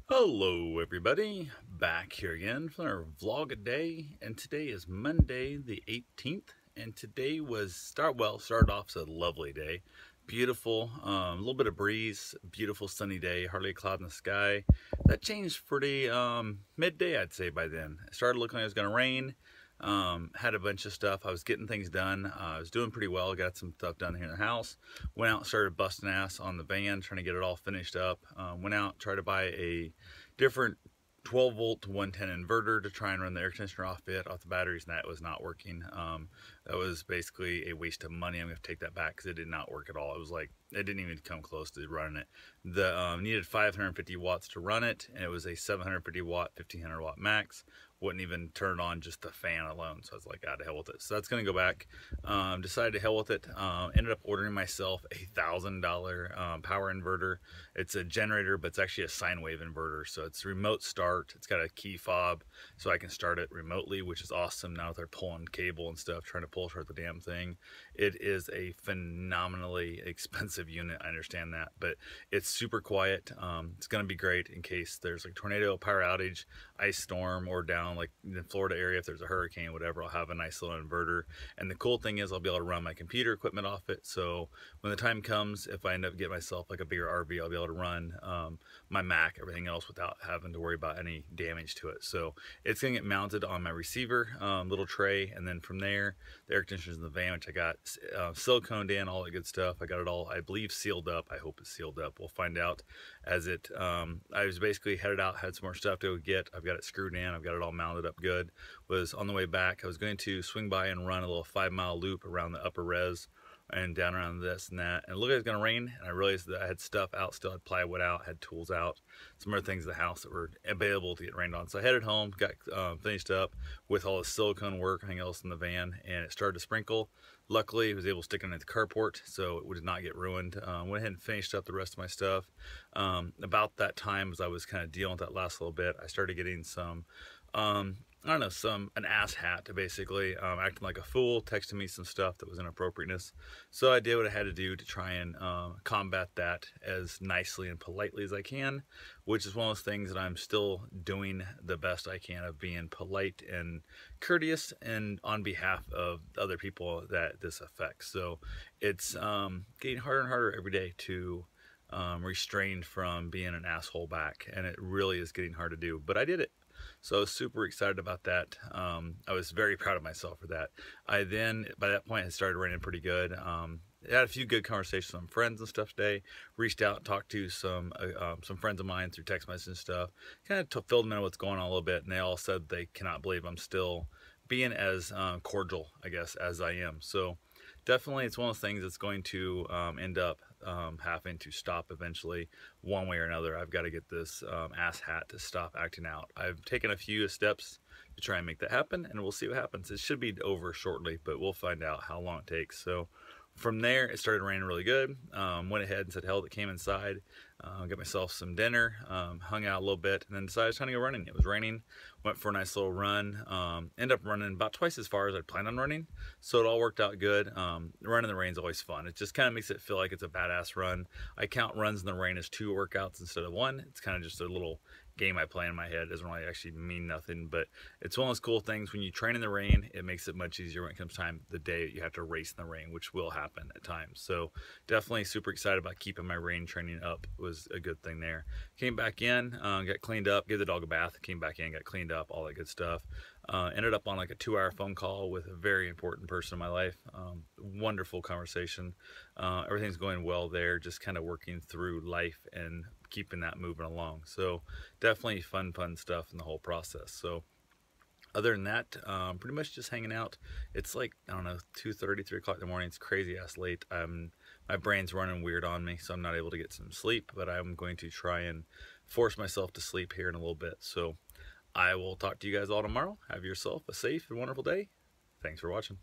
Hello everybody, back here again for our vlog a day, and today is Monday the 18th, and today was started off as a lovely day. Beautiful, a little bit of breeze, beautiful sunny day, hardly a cloud in the sky. That changed pretty midday, I'd say. By then it started looking like it was going to rain. Had a bunch of stuff. I was getting things done. I was doing pretty well. Got some stuff done here in the house. Went out and started busting ass on the van, trying to get it all finished up. Went out, tried to buy a different 12 volt to 110 inverter to try and run the air conditioner off the batteries, and that was not working. That was basically a waste of money. I'm going to take that back because it did not work at all. It was like, it didn't even come close to running it. The needed 550 watts to run it, and it was a 750 watt, 1500 watt max. Wouldn't even turn on just the fan alone, so I was like, ah, to hell with it. So that's going to go back. Decided to hell with it. Ended up ordering myself a $1,000 power inverter. It's a generator, but it's actually a sine wave inverter, so it's remote start. It's got a key fob, so I can start it remotely, which is awesome. Now that they're pulling cable and stuff, trying to pull start the damn thing. It is a phenomenally expensive unit, I understand that, but it's super quiet. It's going to be great in case there's like tornado, power outage, ice storm, or down like in the Florida area, if there's a hurricane, whatever. I'll have a nice little inverter, and the cool thing is I'll be able to run my computer equipment off it. So when the time comes, if I end up getting myself like a bigger RV, I'll be able to run my Mac, everything else, without having to worry about any damage to it. So it's gonna get mounted on my receiver little tray, and then from there, the air conditioners in the van, which I got siliconed in, all that good stuff. I got it all, I believe, sealed up. I hope it's sealed up. We'll find out as it I was basically headed out, had some more stuff to go get. I've got it screwed in, I've got it all mounted up good. Was on the way back, I was going to swing by and run a little 5-mile loop around the upper res and down around this and that, and it looked like it was going to rain, and I realized that I had stuff out still, had plywood out, had tools out, some other things in the house that were available to get rained on. So I headed home, got finished up with all the silicone work, anything else in the van, and it started to sprinkle. Luckily, I was able to stick it in the carport, so it would not get ruined. Went ahead and finished up the rest of my stuff. About that time, as I was kind of dealing with that last little bit, I started getting some I don't know, an ass hat, basically, acting like a fool, texting me some stuff that was inappropriateness. So I did what I had to do to try and combat that as nicely and politely as I can, which is one of those things that I'm still doing the best I can of being polite and courteous and on behalf of other people that this affects. So it's getting harder and harder every day to restrain from being an asshole back, and it really is getting hard to do, but I did it. So I was super excited about that. I was very proud of myself for that. I then, by that point, it started raining pretty good. I had a few good conversations with some friends and stuff today. Reached out, talked to some friends of mine through text message and stuff. Kind of filled them in on what's going on a little bit, and they all said they cannot believe I'm still being as cordial, I guess, as I am. So definitely, it's one of those things that's going to end up having to stop eventually, one way or another. I've got to get this ass hat to stop acting out. I've taken a few steps to try and make that happen, and we'll see what happens. It should be over shortly, but we'll find out how long it takes. So from there, it started raining really good. Went ahead and said, hell, it came inside. Got myself some dinner, hung out a little bit, and then decided it's time to go running. It was raining. Went for a nice little run. Ended up running about twice as far as I'd planned on running, so it all worked out good. Running in the rain is always fun. It just kind of makes it feel like it's a badass run. I count runs in the rain as 2 workouts instead of 1. It's kind of just a little game I play in my head. It doesn't really actually mean nothing, but it's one of those cool things. When you train in the rain, it makes it much easier when it comes time the day you have to race in the rain, which will happen at times. So definitely super excited about keeping my rain training up. It was a good thing there. Came back in, got cleaned up, gave the dog a bath, came back in, got cleaned up, all that good stuff. Ended up on like a 2-hour phone call with a very important person in my life. Wonderful conversation. Everything's going well there, just kind of working through life and keeping that moving along. So definitely fun stuff in the whole process. So other than that, pretty much just hanging out. It's like, I don't know, 2:30, 3 o'clock in the morning. It's crazy ass late. My brain's running weird on me, so I'm not able to get some sleep, but I'm going to try and force myself to sleep here in a little bit. So I will talk to you guys all tomorrow. Have yourself a safe and wonderful day. Thanks for watching.